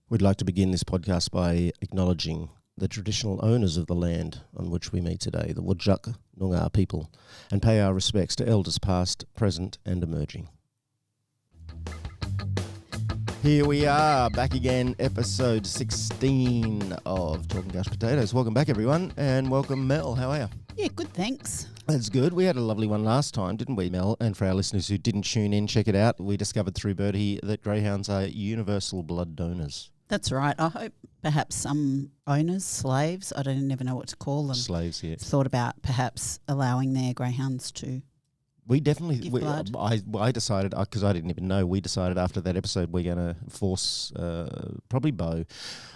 We'd like to begin this podcast by acknowledging the traditional owners of the land on which we meet today, the Whadjuk Noongar people, and pay our respects to elders past, present and emerging. Here we are, back again, episode 16 of Talking Couch Potatoes. Welcome back, everyone, and welcome, Mel. How are you? Yeah, good, thanks. That's good. We had a lovely one last time, didn't we, Mel? And for our listeners who didn't tune in, check it out. We discovered through Bertie that greyhounds are universal blood donors. That's right. I hope perhaps some owners, slaves, I don't never know what to call them. Slaves, yes. Thought about perhaps allowing their greyhounds to We definitely, give blood. I decided, because I didn't even know, we decided after that episode we're going to force probably Bo.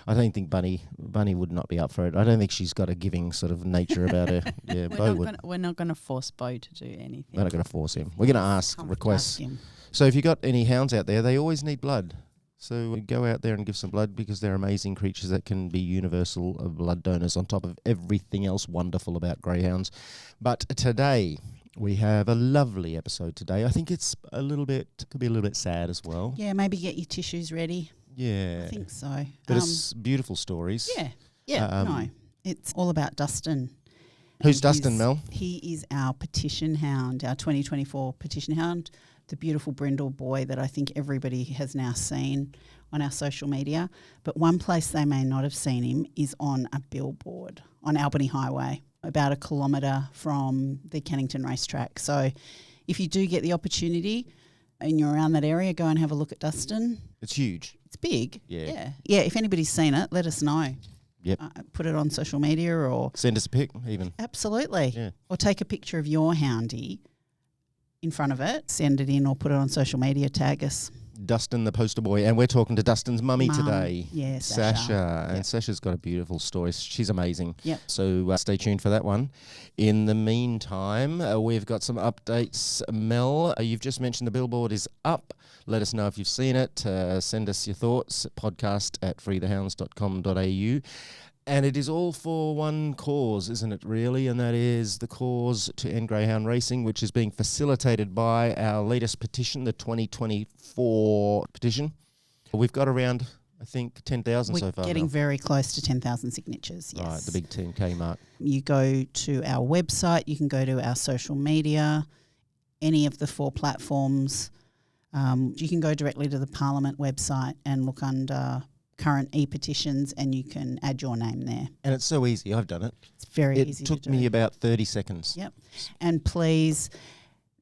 I don't think Bunny would not be up for it. I don't think she's got a giving sort of nature about her. Yeah, Bo would. We're not going to force Bo to do anything. We're not going to force him. We're going to ask, request. Ask him. So if you've got any hounds out there, they always need blood. So go out there and give some blood because they're amazing creatures that can be universal blood donors on top of everything else wonderful about greyhounds. But today we have a lovely episode today. I think it's could be a little bit sad as well. Yeah, maybe get your tissues ready. Yeah. I think so. But it's beautiful stories. Yeah. It's all about Dustin. Who's And Dustin, Mel? He is our petition hound, our 2024 petition hound, the beautiful brindle boy that I think everybody has now seen on our social media. But one place they may not have seen him is on a billboard on Albany Highway, about 1 kilometre from the Cannington racetrack. So if you do get the opportunity and you're around that area, go and have a look at Dustin. It's huge. It's big. Yeah. Yeah, if anybody's seen it, let us know. Yep. Put it on social media or... Send us a pic, even. Absolutely. Yeah. Or take a picture of your houndie in front of it, send it in or put it on social media, tag us. Dustin, the poster boy. And we're talking to Dustin's mummy today. Yeah, Sasha. And Yep. Sasha's got a beautiful story. She's amazing. Yep. So stay tuned for that one. In the meantime, we've got some updates. Mel, you've just mentioned the billboard is up. Let us know if you've seen it. Send us your thoughts. podcast@freethehounds.com.au. And it is all for one cause, isn't it, really? And that is the cause to end greyhound racing, which is being facilitated by our latest petition, the 2024 petition. We've got around, I think, 10,000 so far. We're getting Mel. very close to 10,000 signatures, yes. Right, the big 10K mark. You go to our website, you can go to our social media, any of the 4 platforms. You can go directly to the Parliament website and look under current e-petitions and you can add your name there. And it's so easy. I've done it. It's very easy to do. It took me about 30 seconds. Yep. And please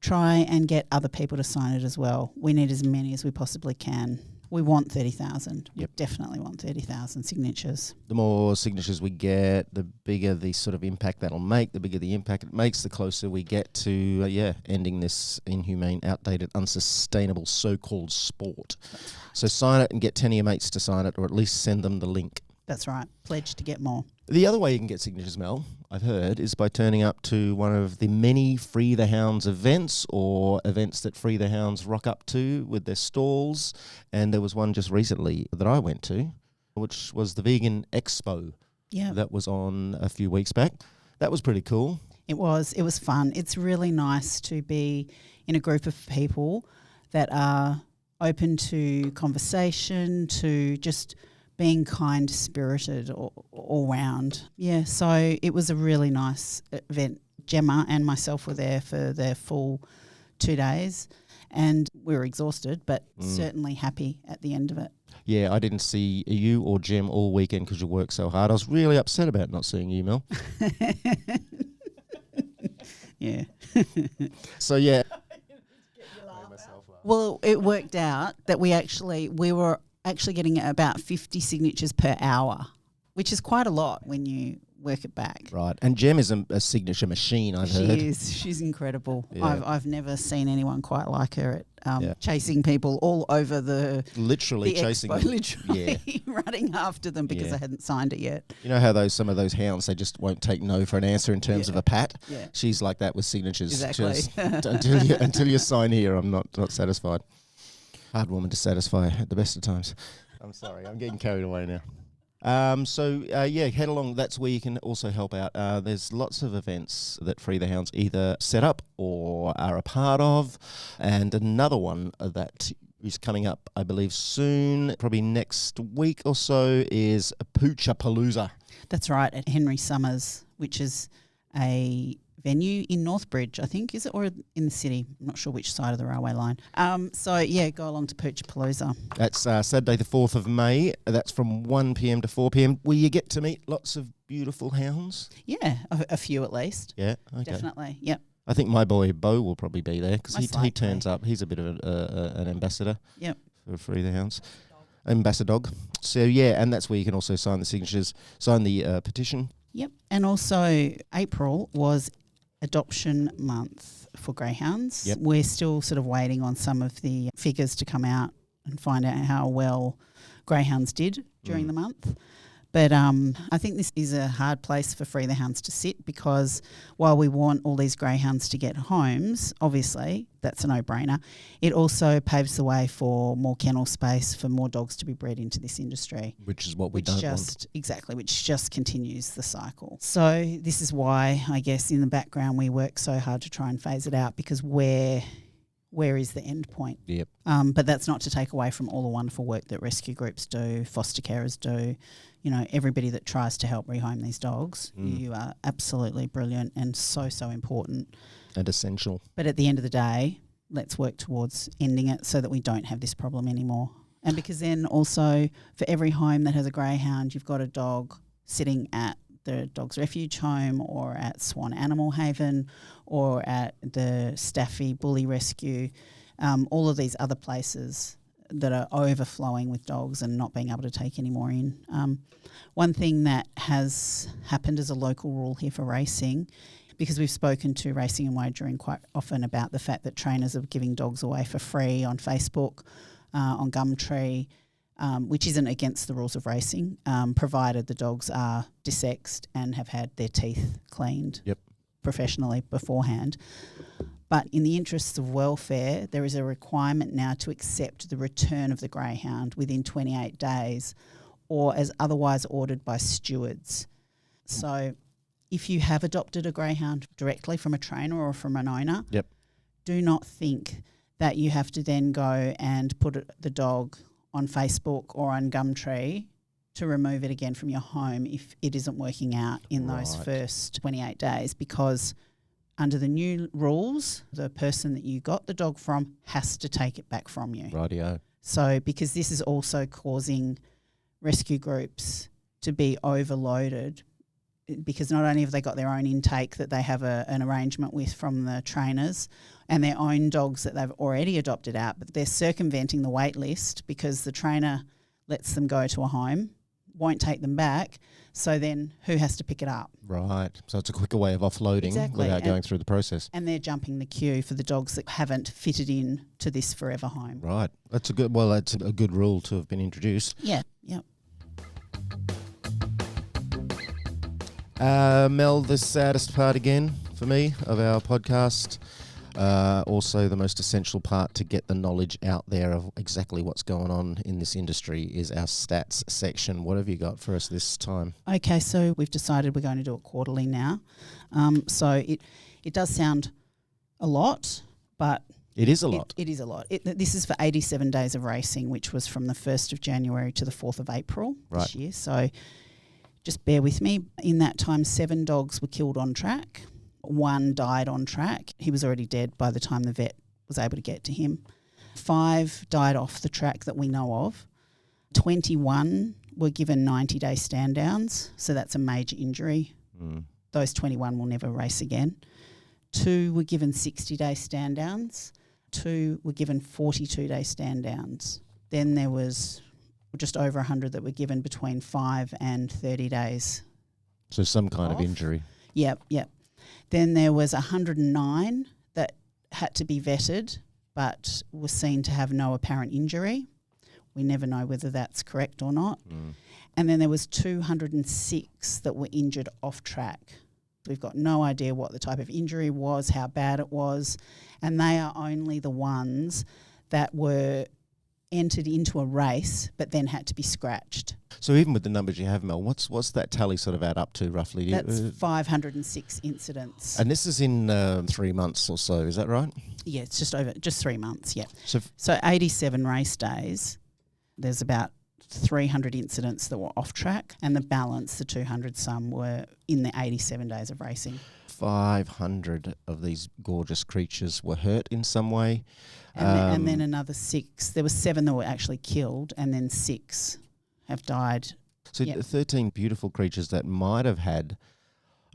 try and get other people to sign it as well. We need as many as we possibly can. We want 30,000. Yep. We definitely want 30,000 signatures. The more signatures we get, the bigger the sort of impact that'll make. The bigger the impact it makes, the closer we get to, ending this inhumane, outdated, unsustainable so-called sport. So sign it and get 10 of your mates to sign it, or at least send them the link. That's right. Pledge to get more. The other way you can get signatures, Mel, I've heard, is by turning up to one of the many Free the Hounds events or events that Free the Hounds rock up to with their stalls. And there was one just recently that I went to, which was the Vegan Expo. Yeah. That was on a few weeks back. That was pretty cool. It was fun. It's really nice to be in a group of people that are open to conversation, to just being kind-spirited all round. Yeah, so it was a really nice event. Gemma and myself were there for their full 2 days and we were exhausted but certainly happy at the end of it. Yeah, I didn't see you or Jem all weekend because you worked so hard. I was really upset about not seeing you, Mel. Yeah. So, yeah. Well, it worked out that we were actually getting about 50 signatures per hour, which is quite a lot when you work it back. Right. And Jem is a signature machine, I've heard. She is. She's incredible. Yeah. I've never seen anyone quite like her at chasing people all over the Literally chasing expo, them. literally running after them because I hadn't signed it yet. You know how some of those hounds, they just won't take no for an answer in terms of a pat? Yeah. She's like that with signatures. Exactly. Just, until you sign here, I'm not satisfied. Hard woman to satisfy at the best of times. I'm sorry, I'm getting carried away now. Head along. That's where you can also help out. There's lots of events that Free the Hounds either set up or are a part of. And another one that is coming up, I believe, soon, probably next week or so, is a Poochapalooza. That's right, at Henry Summers, which is a venue in Northbridge, I think, is it, or in the city? I'm not sure which side of the railway line. So, yeah, go along to Poochapalooza. That's Saturday the 4th of May. That's from 1 p.m. to 4 p.m, where you get to meet lots of beautiful hounds. Yeah, a few at least. Yeah, okay. Definitely, yep. I think my boy Bo will probably be there because he Most turns up. He's a bit of an ambassador. Yep. For Free the Hounds. Ambassador dog. So, yeah, and that's where you can also sign the signatures, sign the petition. Yep. And also April was adoption month for greyhounds. Yep. We're still sort of waiting on some of the figures to come out and find out how well greyhounds did during the month. But I think this is a hard place for Free the Hounds to sit, because while we want all these greyhounds to get homes, obviously that's a no-brainer, it also paves the way for more kennel space for more dogs to be bred into this industry. Which is what we don't want. Exactly, which just continues the cycle. So this is why, I guess, in the background we work so hard to try and phase it out, because where is the end point? Yep. But that's not to take away from all the wonderful work that rescue groups do, foster carers do, you know, everybody that tries to help rehome these dogs. You are absolutely brilliant and so important. And essential. But at the end of the day, let's work towards ending it so that we don't have this problem anymore. And because then also for every home that has a greyhound, you've got a dog sitting at the Dogs Refuge Home or at Swan Animal Haven or at the Staffy Bully Rescue, all of these other places that are overflowing with dogs and not being able to take any more in. One thing that has happened as a local rule here for racing, because we've spoken to Racing and Wagering quite often about the fact that trainers are giving dogs away for free on Facebook, on Gumtree, which isn't against the rules of racing, provided the dogs are desexed and have had their teeth cleaned professionally beforehand. But in the interests of welfare, there is a requirement now to accept the return of the greyhound within 28 days or as otherwise ordered by stewards. So if you have adopted a greyhound directly from a trainer or from an owner, do not think that you have to then go and put the dog on Facebook or on Gumtree to remove it again from your home if it isn't working out in those first 28 days, because under the new rules, the person that you got the dog from has to take it back from you. Rightio. So because this is also causing rescue groups to be overloaded, because not only have they got their own intake that they have an arrangement with from the trainers and their own dogs that they've already adopted out, but they're circumventing the wait list because the trainer lets them go to a home, won't take them back. So then who has to pick it up? Right. So it's a quicker way of offloading without going through the process. And they're jumping the queue for the dogs that haven't fitted in to this forever home. Right. That's a good rule to have been introduced. Yeah. Yep. Mel, the saddest part again for me of our podcast, also the most essential part to get the knowledge out there of exactly what's going on in this industry is our stats section. What have you got for us this time? Okay, so we've decided we're going to do it quarterly now. So it does sound a lot, but it is a lot. It is a lot. This is for 87 days of racing, which was from the 1st of January to the 4th of April this year. So just bear with me. In that time, 7 dogs were killed on track. 1 died on track. He was already dead by the time the vet was able to get to him. 5 died off the track that we know of. 21 were given 90-day stand-downs, so that's a major injury. Those 21 will never race again. 2 were given 60-day stand-downs. 2 were given 42-day stand-downs. Then there was just over 100 that were given between 5 and 30 days. So some kind of injury. Yep. Then there was 109 that had to be vetted but was seen to have no apparent injury. We never know whether that's correct or not. And then there was 206 that were injured off track. We've got no idea what the type of injury was, how bad it was, and they are only the ones that were entered into a race but then had to be scratched. So even with the numbers you have, Mel, what's that tally sort of add up to roughly? That's 506 incidents. And this is in 3 months or so, is that right? Yeah, it's just 3 months, yeah. So 87 race days, there's about 300 incidents that were off track, and the balance, the 200 some, were in the 87 days of racing. 500 of these gorgeous creatures were hurt in some way. And then another 6. There were 7 that were actually killed, and then 6 have died. So 13 beautiful creatures that might have had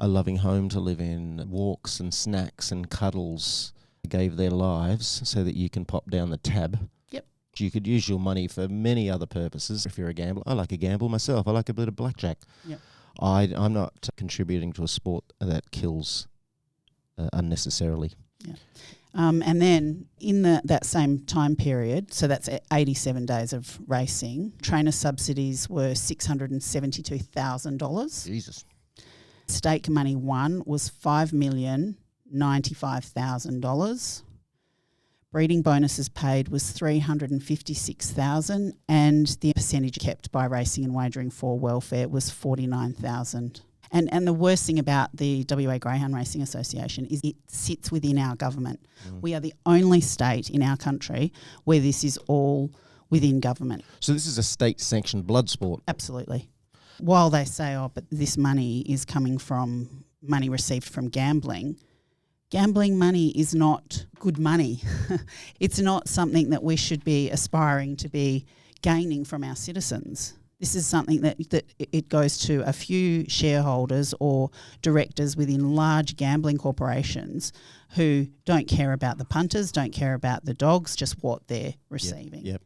a loving home to live in, walks and snacks and cuddles, gave their lives so that you can pop down the tab. Yep. You could use your money for many other purposes. If you're a gambler, I like a gamble myself. I like a bit of blackjack. Yep. I'm not contributing to a sport that kills unnecessarily. Yeah. And then in that same time period, so that's 87 days of racing, trainer subsidies were $672,000. Jesus. Stake money won was $5,095,000. Breeding bonuses paid was $356,000, and the percentage kept by Racing and Wagering for Welfare was $49,000. And the worst thing about the WA Greyhound Racing Association is it sits within our government. We are the only state in our country where this is all within government. So this is a state-sanctioned blood sport. Absolutely. While they say, but this money is coming from money received from gambling, gambling money is not good money. It's not something that we should be aspiring to be gaining from our citizens. This is something that it goes to a few shareholders or directors within large gambling corporations who don't care about the punters, don't care about the dogs, just what they're receiving. Yep.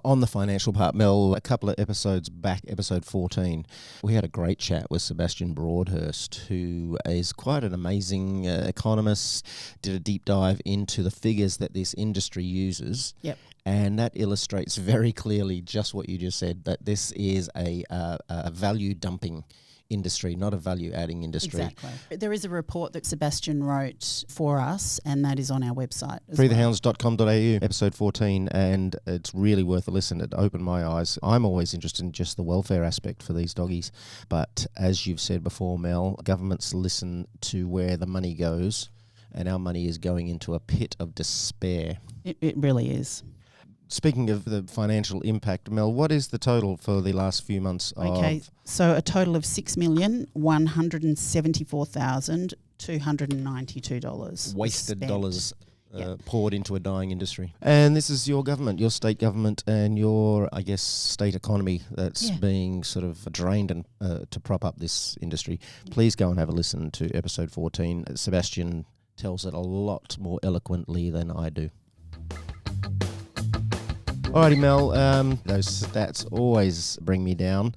On the financial part, Mel, a couple of episodes back, episode 14, we had a great chat with Sebastian Broadhurst, who is quite an amazing economist, did a deep dive into the figures that this industry uses. Yep. And that illustrates very clearly just what you just said, that this is a value dumping industry, not a value adding industry. Exactly. There is a report that Sebastian wrote for us, and that is on our website. freethehounds.com.au, episode 14, and it's really worth a listen. It opened my eyes. I'm always interested in just the welfare aspect for these doggies, but as you've said before, Mel, governments listen to where the money goes, and our money is going into a pit of despair. It really is. Speaking of the financial impact, Mel, what is the total for the last few months? Okay, so a total of $6,174,292. Wasted spent. dollars poured into a dying industry. And this is your government, your state government, and your, I guess, state economy that's being sort of drained and to prop up this industry. Please go and have a listen to episode 14. Sebastian tells it a lot more eloquently than I do. Alrighty, Mel, those stats always bring me down,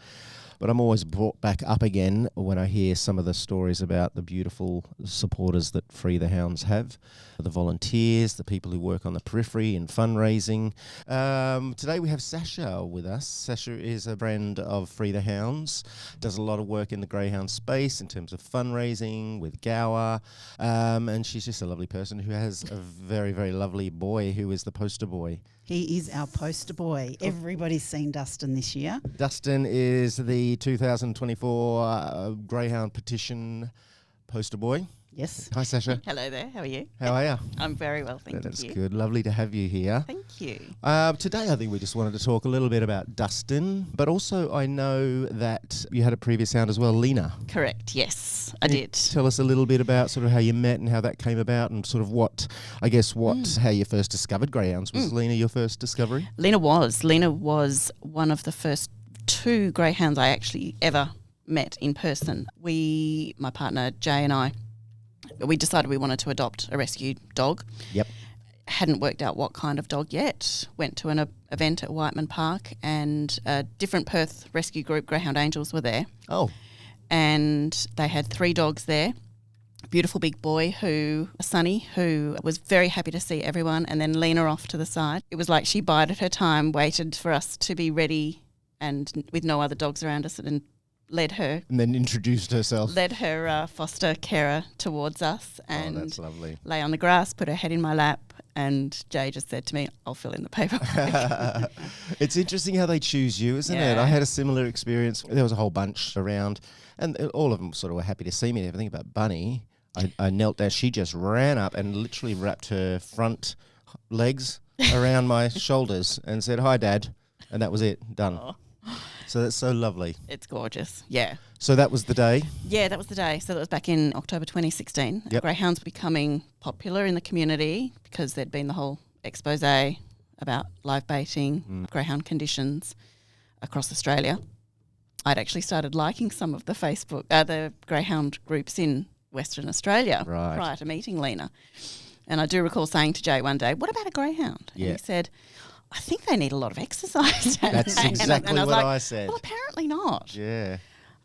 but I'm always brought back up again when I hear some of the stories about the beautiful supporters that Free the Hounds have, the volunteers, the people who work on the periphery in fundraising. Today we have Sasha with us. Sasha is a friend of Free the Hounds, does a lot of work in the greyhound space in terms of fundraising with Gower, and she's just a lovely person who has a very, very lovely boy who is the poster boy. He is our poster boy. Everybody's seen Dustin this year. Dustin is the 2024 Greyhound Petition poster boy. Yes. Hi, Sasha. Hello there. How are you? How are you? I'm very well, thank you. That's good. Lovely to have you here. Thank you. Today, I think we just wanted to talk a little bit about Dustin, but also I know that you had a previous hound as well, Lena. Correct. Yes, I did. Tell us a little bit about sort of how you met and how that came about, and sort of how you first discovered greyhounds. Was Lena your first discovery? Lena was one of the first 2 greyhounds I actually ever met in person. My partner Jay and I, we decided we wanted to adopt a rescue dog. Yep. Hadn't worked out what kind of dog yet. Went to an event at Whiteman Park, and a different Perth rescue group, Greyhound Angels, were there. Oh. And they had 3 dogs there. Beautiful big boy, Sonny, who was very happy to see everyone, and then Lena off to the side. It was like she bided her time, waited for us to be ready, and with no other dogs around us, and led her. And then introduced herself. Led her foster carer towards us, and that's lovely. lay on the grass, put her head in my lap, And Jay just said to me, I'll fill in the paperwork. It's interesting how they choose you, isn't it? Yeah. I had a similar experience. There was a whole bunch around, and all of them sort of were happy to see me and everything. But Bunny, I knelt down. She just ran up and literally wrapped her front legs around my shoulders and said, "Hi, Dad." And that was it. Done. Oh. So that's so lovely. It's gorgeous. Yeah. So that was the day. Yeah, that was the day. So that was back in October 2016. Yep. Greyhounds were becoming popular in the community because there'd been the whole expose about live baiting, greyhound conditions across Australia. I'd actually started liking some of the the greyhound groups in Western Australia prior to meeting Lena. And I do recall saying to Jay one day, "What about a greyhound?" And he said, "I think they need a lot of exercise." That's exactly and I was what like, I said. Well, apparently not. Yeah.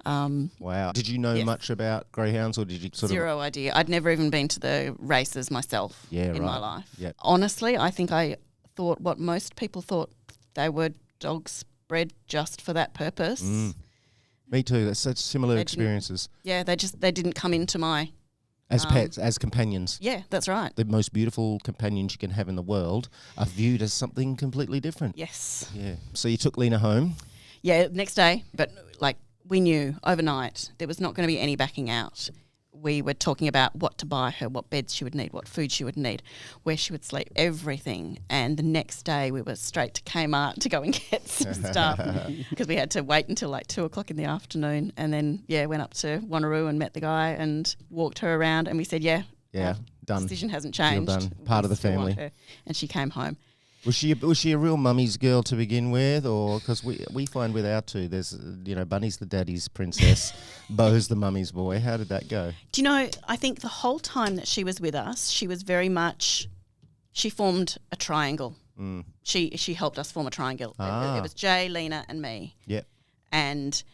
Wow. Did you know much about greyhounds, or did you sort Zero idea. I'd never even been to the races myself in my life. Yep. Honestly, I think I thought what most people thought, they were dogs bred just for that purpose. Me too. That's such similar They experiences. Yeah, they didn't come into my... As pets, as companions. Yeah, that's right. The most beautiful companions you can have in the world are viewed as something completely different. Yes. Yeah. So you took Lena home. Yeah, next day, but like we knew overnight there was not going to be any backing out. We were talking about what to buy her, what beds she would need, what food she would need, where she would sleep, everything. And the next day we were straight to Kmart to go and get some stuff because we had to wait until like 2:00 in the afternoon. And then, went up to Wanneroo and met the guy and walked her around. And we said, done. Decision hasn't changed. Deal done. Part of the still want family. her. And she came home. Was she a real mummy's girl to begin with, or because we find with our two, there's Bunny's the daddy's princess, Bo's the mummy's boy. How did that go? Do you know? I think the whole time that she was with us, she was very much. She formed a triangle. She helped us form a triangle. It was Jay, Lena, and me. Yep. And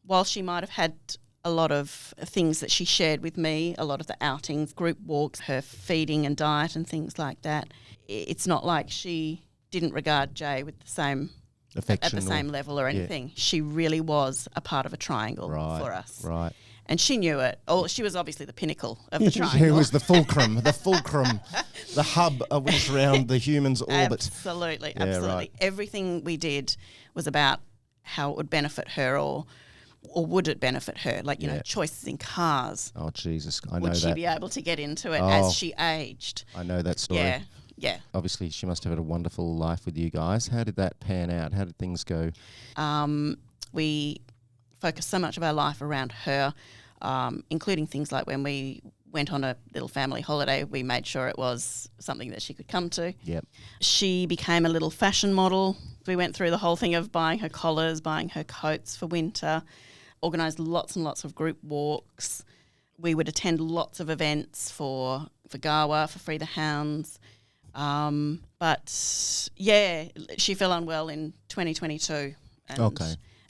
while she might have had a lot of things that she shared with me, a lot of the outings, group walks, her feeding and diet and things like that, it's not like she didn't regard Jay with the same affection at the same level or anything. She really was a part of a triangle for us. Right. And she knew it. Oh, she was obviously the pinnacle of the triangle. She was the fulcrum, the hub of which around the human's orbit. Absolutely. Right. Everything we did was about how it would benefit her or would it benefit her? Like, choices in cars. Oh, Jesus. I know would that. Would she be able to get into it as she aged? I know that story. Yeah. Obviously, she must have had a wonderful life with you guys. How did that pan out? How did things go? We focused so much of our life around her, including things like when we went on a little family holiday, we made sure it was something that she could come to. Yep. She became a little fashion model. We went through the whole thing of buying her collars, buying her coats for winter, organised lots and lots of group walks. We would attend lots of events for Gawa, for Free the Hounds. But she fell unwell in 2022.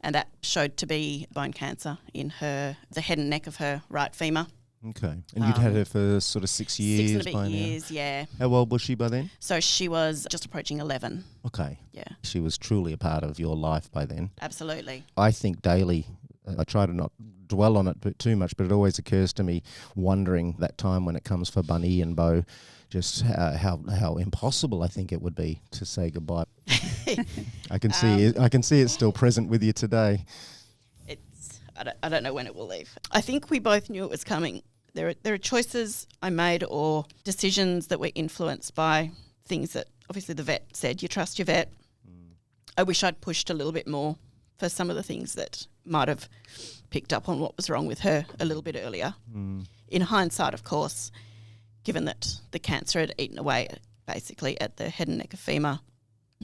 And that showed to be bone cancer in the head and neck of her right femur. Okay. And you'd had her for sort of 6 years 6 and a bit by years, now? yeah. How old was she by then? So she was just approaching 11. Okay. Yeah. She was truly a part of your life by then. Absolutely. I think daily, I try to not dwell on it too much, but it always occurs to me wondering that time when it comes for Bunny and Bo, just how impossible I think it would be to say goodbye. I can see it's still present with you today. I don't know when it will leave. I think we both knew it was coming. There are choices I made or decisions that were influenced by things that obviously the vet said. You trust your vet. I wish I'd pushed a little bit more for some of the things that might have picked up on what was wrong with her a little bit earlier. In hindsight, of course, given that the cancer had eaten away basically at the head and neck of femur,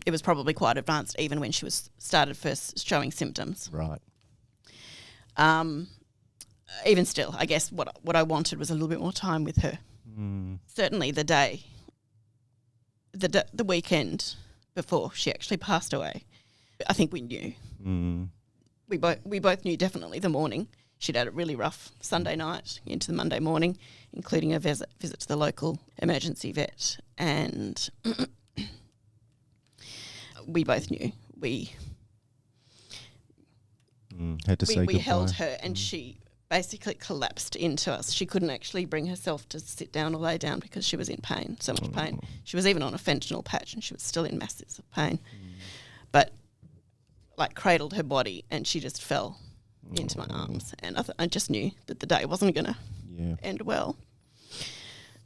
it was probably quite advanced even when she started first showing symptoms. Right. Even still, I guess what I wanted was a little bit more time with her. Certainly the weekend before she actually passed away, I think we knew. We both knew definitely the morning. She'd had a really rough Sunday night into the Monday morning, including a visit to the local emergency vet. And we both knew. We had to say we goodbye. held her and she basically collapsed into us. She couldn't actually bring herself to sit down or lay down because she was in pain, so much pain. She was even on a fentanyl patch and she was still in masses of pain. But like cradled her body and she just fell into my arms, and I just knew that the day wasn't going to end well.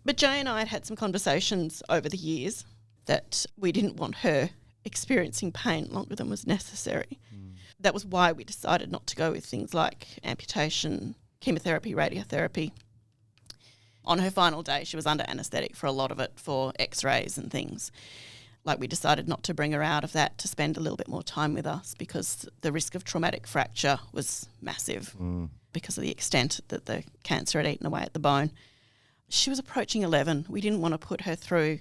But Jay and I had some conversations over the years that we didn't want her experiencing pain longer than was necessary. That was why we decided not to go with things like amputation, chemotherapy, radiotherapy. On her final day, she was under anaesthetic for a lot of it, for x-rays and things. Like, we decided not to bring her out of that, to spend a little bit more time with us, because the risk of traumatic fracture was massive because of the extent that the cancer had eaten away at the bone. She was approaching 11. We didn't want to put her through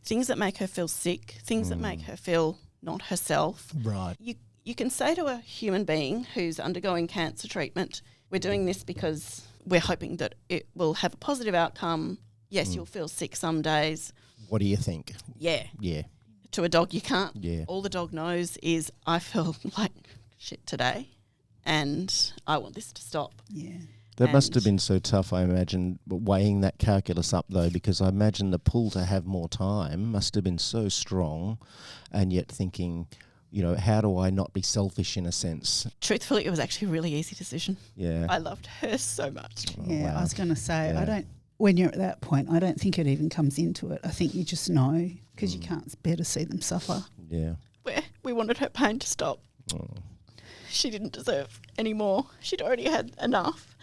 things that make her feel sick, things that make her feel not herself. Right. You can say to a human being who's undergoing cancer treatment, we're doing this because we're hoping that it will have a positive outcome. Yes, you'll feel sick some days. What do you think? Yeah. Yeah. To a dog, you can't. Yeah. All the dog knows is, I feel like shit today and I want this to stop. Yeah. That must have been so tough, I imagine, weighing that calculus up, though, because I imagine the pull to have more time must have been so strong, and yet thinking, you know, how do I not be selfish in a sense? Truthfully, it was actually a really easy decision. Yeah. I loved her so much. Yeah, wow. I was going to say, Yeah. when you're at that point, I don't think it even comes into it. I think you just know, because you can't bear to see them suffer. Yeah. We wanted her pain to stop. Oh. She didn't deserve any more. She'd already had enough.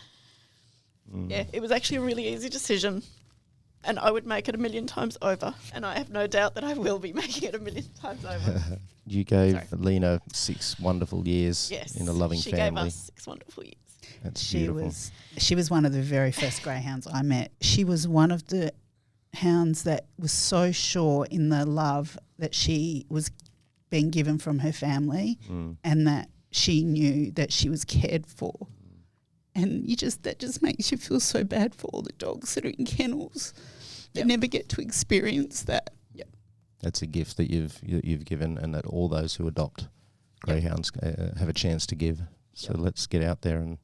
Yeah, it was actually a really easy decision, and I would make it 1,000,000 times over, and I have no doubt that I will be making it 1,000,000 times over. You gave Lena 6 wonderful years Yes, in a loving she family. gave us 6 wonderful years. That's She beautiful. was one of the very first greyhounds I met. She was one of the hounds that was so sure in the love that she was being given from her family, and that she knew that she was cared for. And that just makes you feel so bad for all the dogs that are in kennels that never get to experience that. Yep. That's a gift that you've given, and that all those who adopt greyhounds have a chance to give. So let's get out there and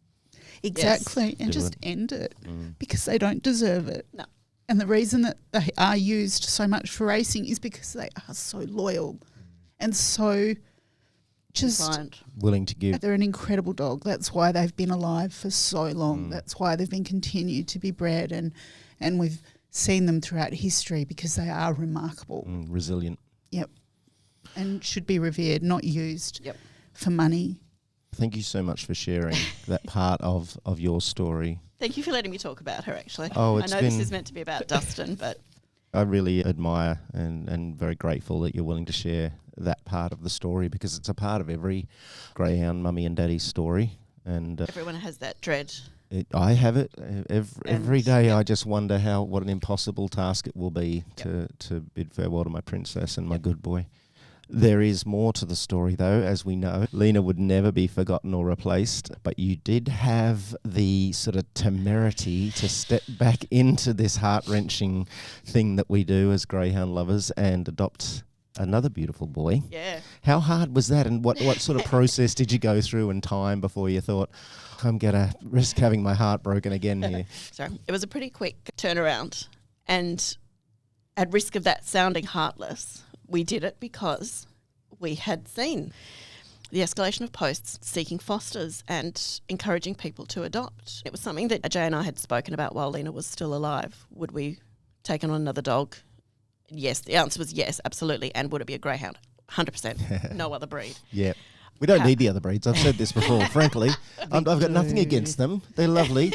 Exactly, and do just it. end it, because they don't deserve it. No. And the reason that they are used so much for racing is because they are so loyal and so just... Inclined. willing to give. They're an incredible dog. That's why they've been alive for so long. That's why they've been continued to be bred, and we've seen them throughout history, because they are remarkable. Resilient. Yep. And should be revered, not used Yep. for money. Thank you so much for sharing that part of your story. Thank you for letting me talk about her, actually. Oh, I it's know this been- is meant to be about Dustin, but I really admire and very grateful that you're willing to share that part of the story, because it's a part of every greyhound mummy and daddy's story. And everyone has that dread. I have it every day. yeah. I just wonder what an impossible task it will be to bid farewell to my princess and my good boy. There is more to the story, though, as we know. Lena would never be forgotten or replaced, but you did have the sort of temerity to step back into this heart-wrenching thing that we do as greyhound lovers and adopt another beautiful boy. Yeah. How hard was that, and what sort of process did you go through in time before you thought, I'm going to risk having my heart broken again here? So it was a pretty quick turnaround, and at risk of that sounding heartless, we did it because we had seen the escalation of posts seeking fosters and encouraging people to adopt. It was something that Jay and I had spoken about while Lena was still alive. Would we take on another dog? Yes, the answer was yes, absolutely. And would it be a greyhound? 100%. No other breed. Yeah. We don't need the other breeds. I've said this before, frankly. I've got nothing against them. They're lovely,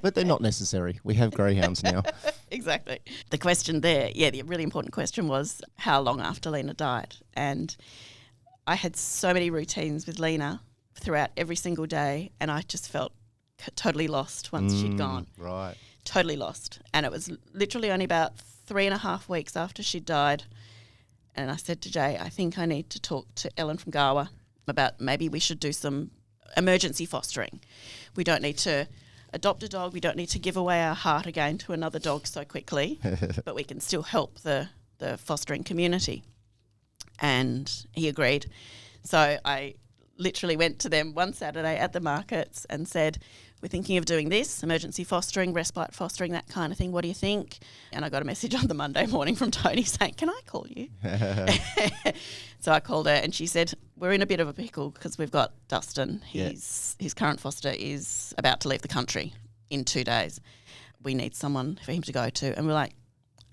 but they're not necessary. We have greyhounds now. Exactly. The question there, the really important question was how long after Lena died. And I had so many routines with Lena throughout every single day, and I just felt totally lost once she'd gone. Right. Totally lost. And it was literally only about 3.5 weeks after she'd died. And I said to Jay, I think I need to talk to Ellen from Gawa about maybe we should do some emergency fostering. We don't need to adopt a dog. We don't need to give away our heart again to another dog so quickly, but we can still help the fostering community. And he agreed. So I literally went to them one Saturday at the markets and said, we're thinking of doing this, emergency fostering, respite fostering, that kind of thing. What do you think? And I got a message on the Monday morning from Tony saying, can I call you? So I called her and she said, we're in a bit of a pickle because we've got Dustin. His current foster is about to leave the country in 2 days. We need someone for him to go to. And we're like,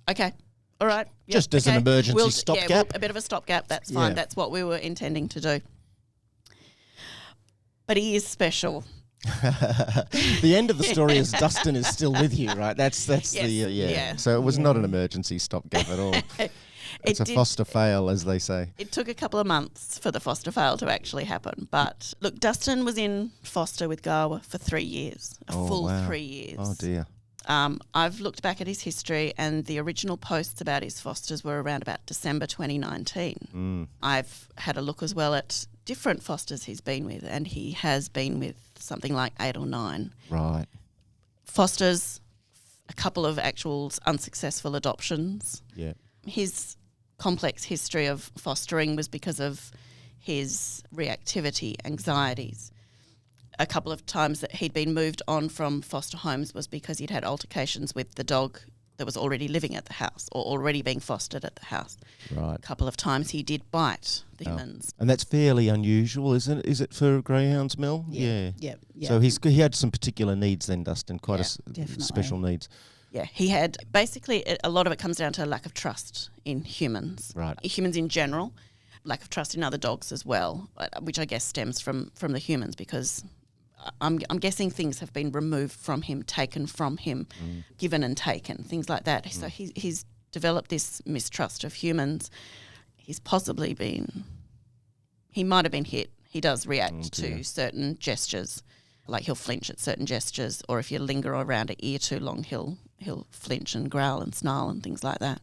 okay, all right. Just as an emergency stopgap. A bit of a stopgap, that's fine. That's what we were intending to do. But he is special. The end of the story is Dustin is still with you, right? That's Yes, So it was not an emergency stopgap at all. It's a foster fail, as they say. It took a couple of months for the foster fail to actually happen. But look, Dustin was in foster with Gawa for 3 years, a full 3 years. Oh, dear. I've looked back at his history and the original posts about his fosters were around about December 2019. I've had a look as well at different fosters he's been with, and he has been with something like 8 or 9. Right. Fosters, a couple of actual unsuccessful adoptions. Yeah. His complex history of fostering was because of his reactivity, anxieties. A couple of times that he'd been moved on from foster homes was because he'd had altercations with the dog that was already living at the house or already being fostered at the house. Right. A couple of times he did bite the humans. And that's fairly unusual, isn't it? Is it for greyhounds, Mel? Yeah. Yep. So he had some particular needs then, Dustin, quite definitely. special needs. Yeah, he had basically a lot of it comes down to a lack of trust in humans. Right. Humans in general, lack of trust in other dogs as well, which I guess stems from the humans because I'm guessing things have been removed from him, taken from him, given and taken, things like that. So he's developed this mistrust of humans. He might have been hit. He does react to certain gestures, like he'll flinch at certain gestures, or if you linger around an ear too long, he'll flinch and growl and snarl and things like that.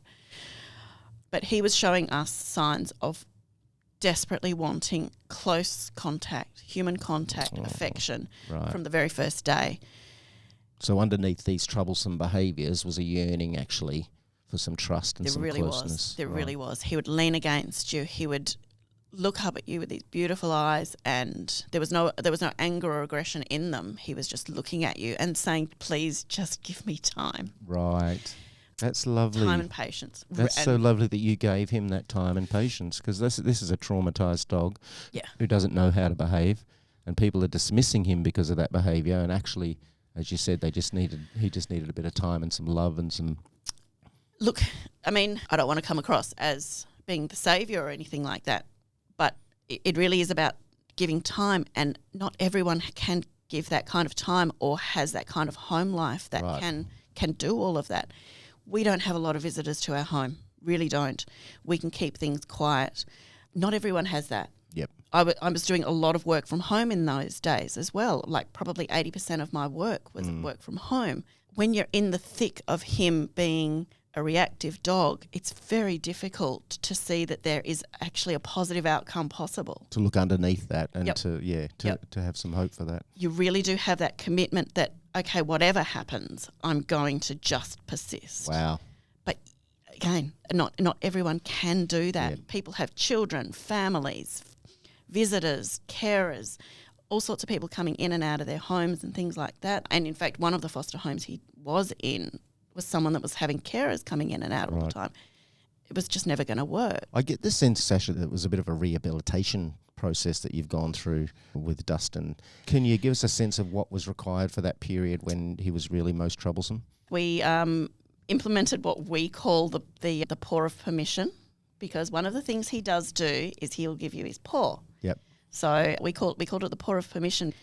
But he was showing us signs of desperately wanting close contact, human contact, affection from the very first day. So underneath these troublesome behaviours was a yearning actually for some trust and some closeness. There really was. He would lean against you. He would look up at you with these beautiful eyes, and there was no anger or aggression in them. He was just looking at you and saying, please just give me time. Right. That's lovely. Time and patience. That's so lovely that you gave him that time and patience, because this is a traumatised dog who doesn't know how to behave, and people are dismissing him because of that behaviour, and actually, as you said, he just needed a bit of time and some love and some... Look, I mean, I don't want to come across as being the saviour or anything like that, but it really is about giving time, and not everyone can give that kind of time or has that kind of home life that can do all of that. We don't have a lot of visitors to our home, really don't. We can keep things quiet. Not everyone has that. Yep. I was doing a lot of work from home in those days as well. Like probably 80% of my work was work from home. When you're in the thick of him being a reactive dog, it's very difficult to see that there is actually a positive outcome possible. To look underneath that and to have some hope for that. You really do have that commitment that, okay, whatever happens, I'm going to just persist. Wow. But again, not everyone can do that. Yeah. People have children, families, visitors, carers, all sorts of people coming in and out of their homes and things like that. And in fact, one of the foster homes he was in was someone that was having carers coming in and out all the time. It was just never going to work. I get the sense, Sasha, that it was a bit of a rehabilitation process that you've gone through with Dustin. Can you give us a sense of what was required for that period when he was really most troublesome? We implemented what we call the paw of permission, because one of the things he does do is he'll give you his paw. Yep. So we called it the paw of permission.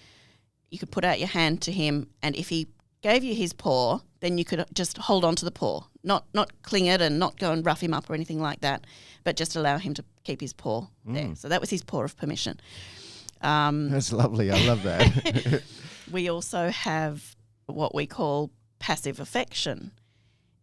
You could put out your hand to him, and if he gave you his paw, then you could just hold on to the paw, not cling it and not go and rough him up or anything like that, but just allow him to keep his paw there. So that was his paw of permission. That's lovely. I love that. We also have what we call passive affection.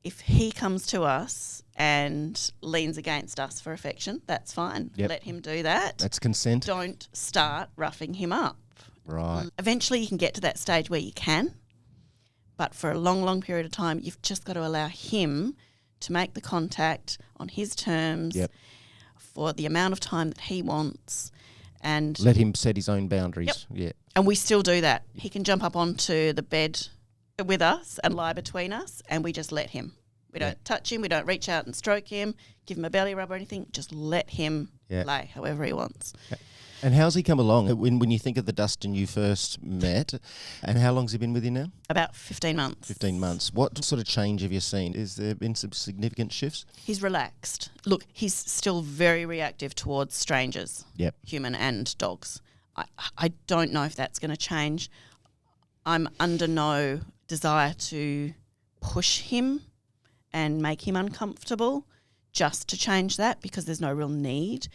If he comes to us and leans against us for affection, that's fine. Yep. Let him do that. That's consent. Don't start roughing him up. Right. Eventually you can get to that stage where you can, but for a long, long period of time, you've just got to allow him to make the contact on his terms for the amount of time that he wants, And let him set his own boundaries. Yep. Yeah. And we still do that. He can jump up onto the bed with us and lie between us, and we just let him. We don't touch him. We don't reach out and stroke him, give him a belly rub or anything. Just let him lay however he wants. And how's he come along? When you think of the Dustin you first met, and how long's he been with you now? About 15 months. 15 months. What sort of change have you seen? Has there been some significant shifts? He's relaxed. Look, he's still very reactive towards strangers, human and dogs. I don't know if that's going to change. I'm under no desire to push him and make him uncomfortable just to change that, because there's no real need.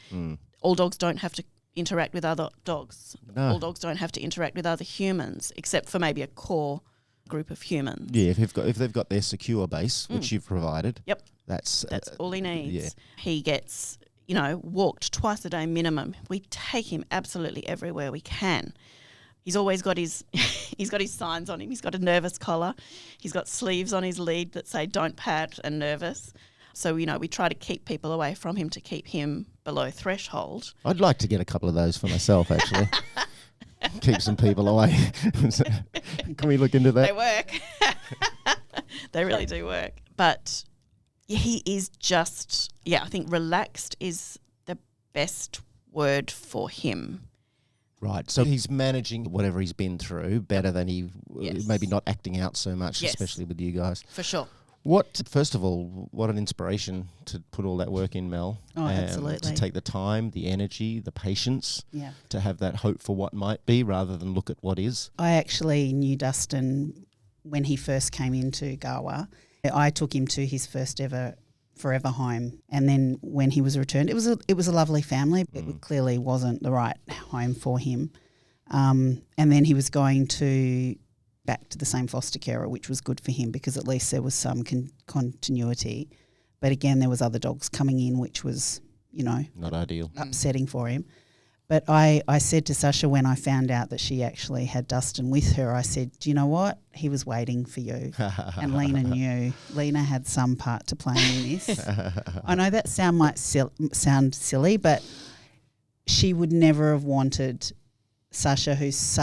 All dogs don't have to interact with other dogs. No. All dogs don't have to interact with other humans, except for maybe a core group of humans. Yeah, if they've got their secure base, which you've provided. Yep. That's all he needs. Yeah. He gets, walked twice a day minimum. We take him absolutely everywhere we can. He's always got his signs on him. He's got a nervous collar. He's got sleeves on his lead that say "Don't pat" and "nervous." So we try to keep people away from him to keep him below threshold. I'd like to get a couple of those for myself, actually. Keep some people away. Can we look into that? They work. They really do work. But he is just, I think relaxed is the best word for him. Right, so he's managing whatever he's been through better than he maybe not acting out so much, especially with you guys. For sure. First of all, what an inspiration to put all that work in, Mel. Oh, absolutely. To take the time, the energy, the patience, to have that hope for what might be rather than look at what is. I actually knew Dustin when he first came into Gawa. I took him to his first ever forever home, and then when he was returned, it was a lovely family. It clearly wasn't the right home for him, and then he was going back to the same foster carer, which was good for him because at least there was some continuity. But again, there was other dogs coming in, which was not ideal, upsetting for him. But I said to Sasha when I found out that she actually had Dustin with her, I said, do you know what? He was waiting for you. And Lena knew. Lena had some part to play in this. I know that sound silly, but she would never have wanted Sasha, who's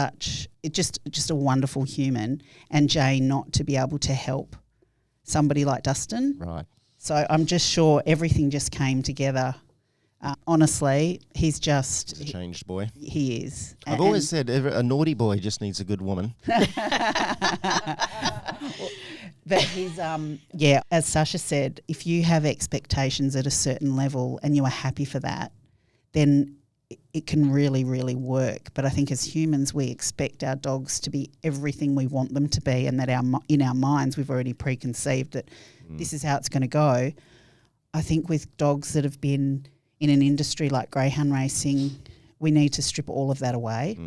just a wonderful human, and Jane not to be able to help somebody like Dustin. Right. So I'm just sure everything just came together. Honestly, he's just a changed boy. He is. I've always said a naughty boy just needs a good woman. But he's as Sasha said, if you have expectations at a certain level and you are happy for that, then it can really, really work. But I think as humans, we expect our dogs to be everything we want them to be, and that in our minds we've already preconceived that this is how it's going to go. I think with dogs that have been in an industry like greyhound racing, we need to strip all of that away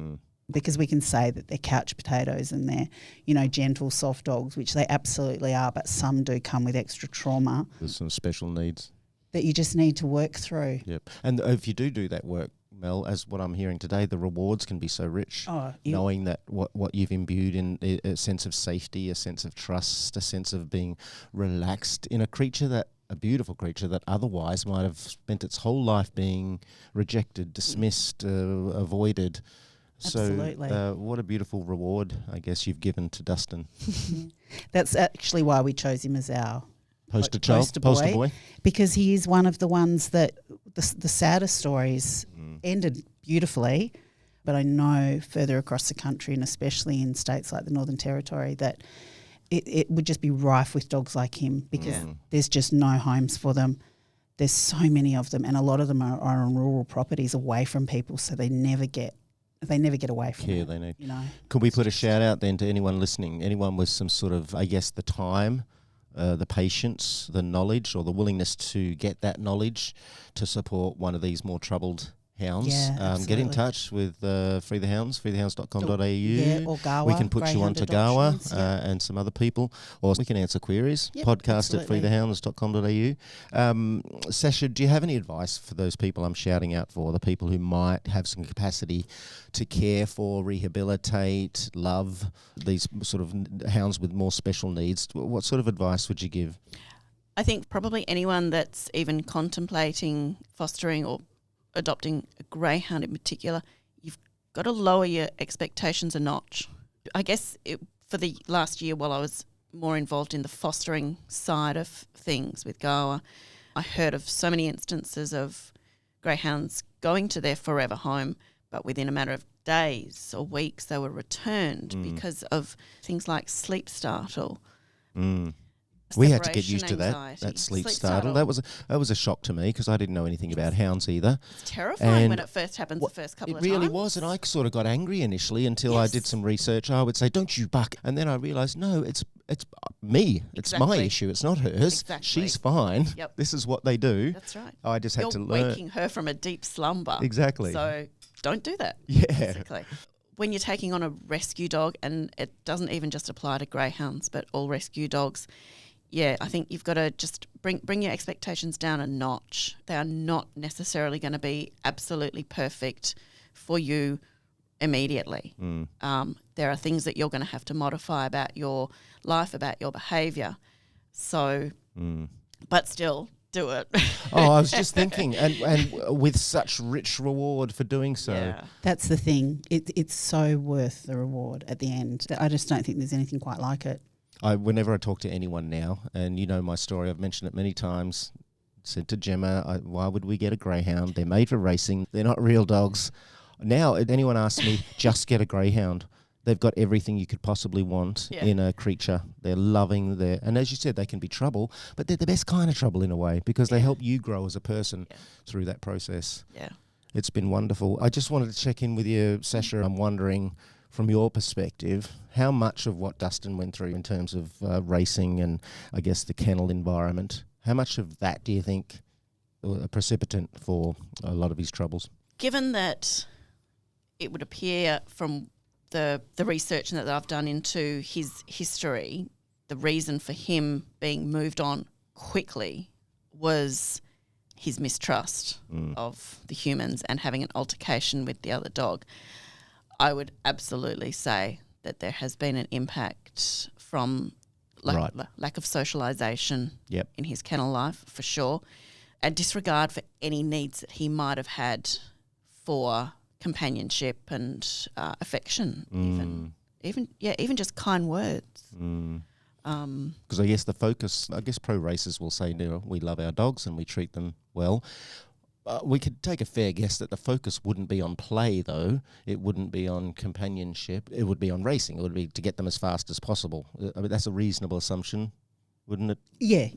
because we can say that they're couch potatoes and they're, gentle, soft dogs, which they absolutely are, but some do come with extra trauma. There's some special needs that you just need to work through. Yep. And if you do that work, Mel, as what I'm hearing today, the rewards can be so rich, knowing that what you've imbued in a sense of safety, a sense of trust, a sense of being relaxed in a beautiful creature that otherwise might have spent its whole life being rejected, dismissed, avoided. Absolutely. So what a beautiful reward, I guess, you've given to Dustin. That's actually why we chose him as our poster boy, because he is one of the ones that the saddest stories ended beautifully. But I know further across the country, and especially in states like the Northern Territory, that it would just be rife with dogs like him because there's just no homes for them. There's so many of them, and a lot of them are on rural properties away from people, so they never get away from care them, they need. Could we put a shout out then to anyone listening, anyone with some sort of, I guess, the time, the patience, the knowledge, or the willingness to get that knowledge to support one of these more troubled hounds? Get in touch with Free the Hounds, freethehounds.com.au. Or Gawa. We can put you on to Gawa and some other people, or we can answer queries. Podcast at freethehounds.com.au. Sasha, do you have any advice for those people I'm shouting out for, the people who might have some capacity to care for, rehabilitate, love these sort of hounds with more special needs? What sort of advice would you give? I think probably anyone that's even contemplating fostering or adopting a greyhound in particular, got to lower your expectations a notch. I guess for the last year, while I was more involved in the fostering side of things with Goa, I heard of so many instances of greyhounds going to their forever home, but within a matter of days or weeks they were returned because of things like sleep startle. We had to get used to anxiety. that sleep startle. That was a shock to me because I didn't know anything about hounds either. It's terrifying when it first happens the first couple of times. It really was, and I sort of got angry initially until I did some research. I would say, "Don't you buck," and then I realised, no, it's me. It's my issue. It's not hers. Exactly. She's fine. Yep. This is what they do. That's right. I just had to learn. You're waking her from a deep slumber. Exactly. So don't do that. Yeah. Basically. When you're taking on a rescue dog, and it doesn't even just apply to greyhounds, but all rescue dogs, yeah, I think you've got to just bring your expectations down a notch. They are not necessarily going to be absolutely perfect for you immediately. There are things that you're going to have to modify about your life, about your behaviour. So, but still, do it. Oh, I was just thinking, and with such rich reward for doing so. Yeah. That's the thing. It's so worth the reward at the end. I just don't think there's anything quite like it. Whenever I talk to anyone now, and you know my story, I've mentioned it many times, said to Gemma, why would we get a greyhound? They're made for racing. They're not real dogs. Now, if anyone asks me, just get a greyhound. They've got everything you could possibly want in a creature. They're loving, and as you said, they can be trouble, but they're the best kind of trouble in a way because they help you grow as a person through that process. Yeah. It's been wonderful. I just wanted to check in with you, Sasha. I'm wondering, from your perspective, how much of what Dustin went through in terms of racing and I guess the kennel environment, how much of that do you think a precipitant for a lot of his troubles? Given that it would appear from the research that I've done into his history, the reason for him being moved on quickly was his mistrust of the humans and having an altercation with the other dog. I would absolutely say that there has been an impact from lack of socialisation in his kennel life, for sure, and disregard for any needs that he might have had for companionship and affection, even just kind words. Because I guess the focus, pro racers will say, no, we love our dogs and we treat them well. We could take a fair guess that the focus wouldn't be on play, though. It wouldn't be on companionship. It would be on racing. It would be to get them as fast as possible. I mean, that's a reasonable assumption, wouldn't it? Yeah.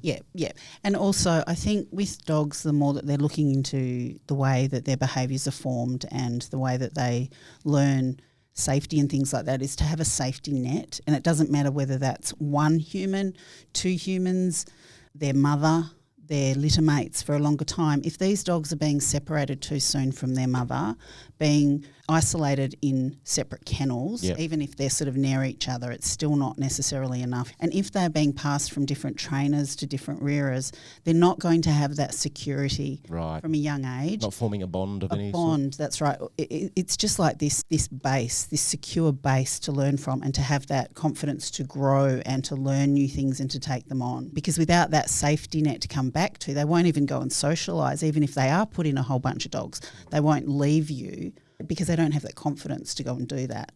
And also, I think with dogs, the more that they're looking into the way that their behaviours are formed and the way that they learn safety and things like that, is to have a safety net. And it doesn't matter whether that's one human, two humans, their mother, their litter mates for a longer time. If these dogs are being separated too soon from their mother, being isolated in separate kennels, even if they're sort of near each other, it's still not necessarily enough. And if they're being passed from different trainers to different rearers, they're not going to have that security from a young age. Not forming a bond of any sort. A bond, that's right. It's just like this base, this secure base to learn from and to have that confidence to grow and to learn new things and to take them on. Because without that safety net to come back to, they won't even go and socialise. Even if they are put in a whole bunch of dogs, they won't leave you because they don't have that confidence to go and do that.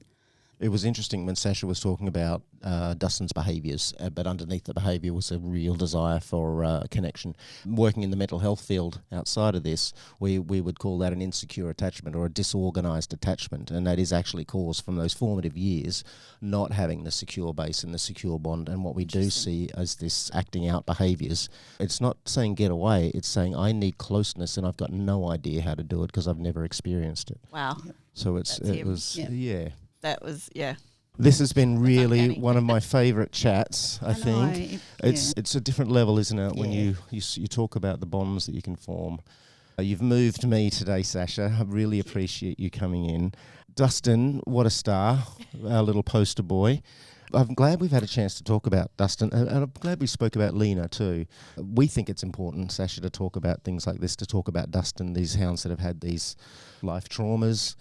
It was interesting when Sasha was talking about Dustin's behaviours, but underneath the behaviour was a real desire for connection. Working in the mental health field outside of this, we would call that an insecure attachment or a disorganised attachment, and that is actually caused from those formative years not having the secure base and the secure bond. And what we do see as this acting out behaviours, it's not saying get away, it's saying I need closeness and I've got no idea how to do it because I've never experienced it. Wow. So it was. That was, This has been really one of my favourite chats, I think. It's a different level, isn't it, when you talk about the bonds that you can form. You've moved me today, Sasha. I really appreciate you coming in. Dustin, what a star, our little poster boy. I'm glad we've had a chance to talk about Dustin, and I'm glad we spoke about Lena too. We think it's important, Sasha, to talk about things like this, to talk about Dustin, these hounds that have had these life traumas.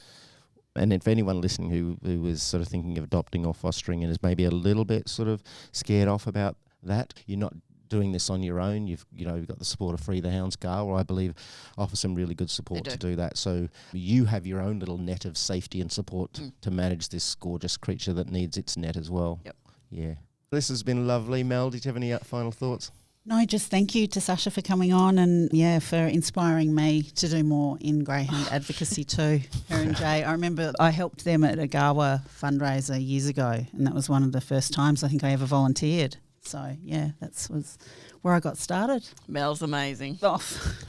And if anyone listening who is sort of thinking of adopting or fostering and is maybe a little bit sort of scared off about that, you're not doing this on your own. You've got the support of Free the Hounds Gar, I believe offer some really good support to do that. So you have your own little net of safety and support to manage this gorgeous creature that needs its net as well. Yep. Yeah. This has been lovely. Mel, did you have any final thoughts? No, just thank you to Sasha for coming on and, for inspiring me to do more in greyhound advocacy too, her and Jay. I remember I helped them at a Gawa fundraiser years ago, and that was one of the first times I think I ever volunteered. So, that was where I got started. Mel's amazing.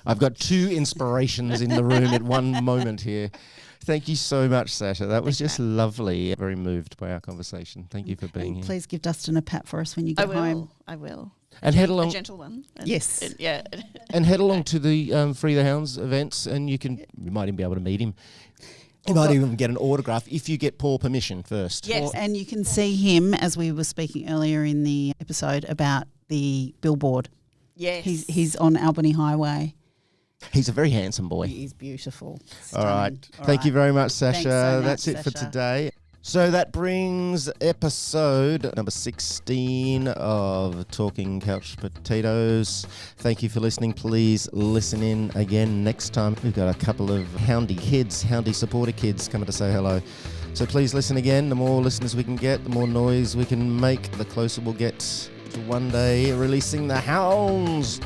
I've got two inspirations in the room at one moment here. Thank you so much, Sasha. That was just lovely. Very moved by our conversation. Thank you for being here. Please give Dustin a pat for us when you get home. I will. And head along. A gentle one. Yes. And head along to the Free the Hounds events, and you might even be able to meet him. You might even get an autograph if you get Paul permission first. Yes. And you can see him, as we were speaking earlier in the episode, about the billboard. Yes. He's on Albany Highway. He's a very handsome boy. He is beautiful. All right. Thank you very much, Sasha. So much, That's it for Sasha. today. So that brings episode number 16 of Talking Couch Potatoes. Thank you for listening. Please listen in again next time. We've got a couple of houndy supporter kids coming to say hello. So please listen again. The more listeners we can get, the more noise we can make, the closer we'll get to one day releasing the Hounds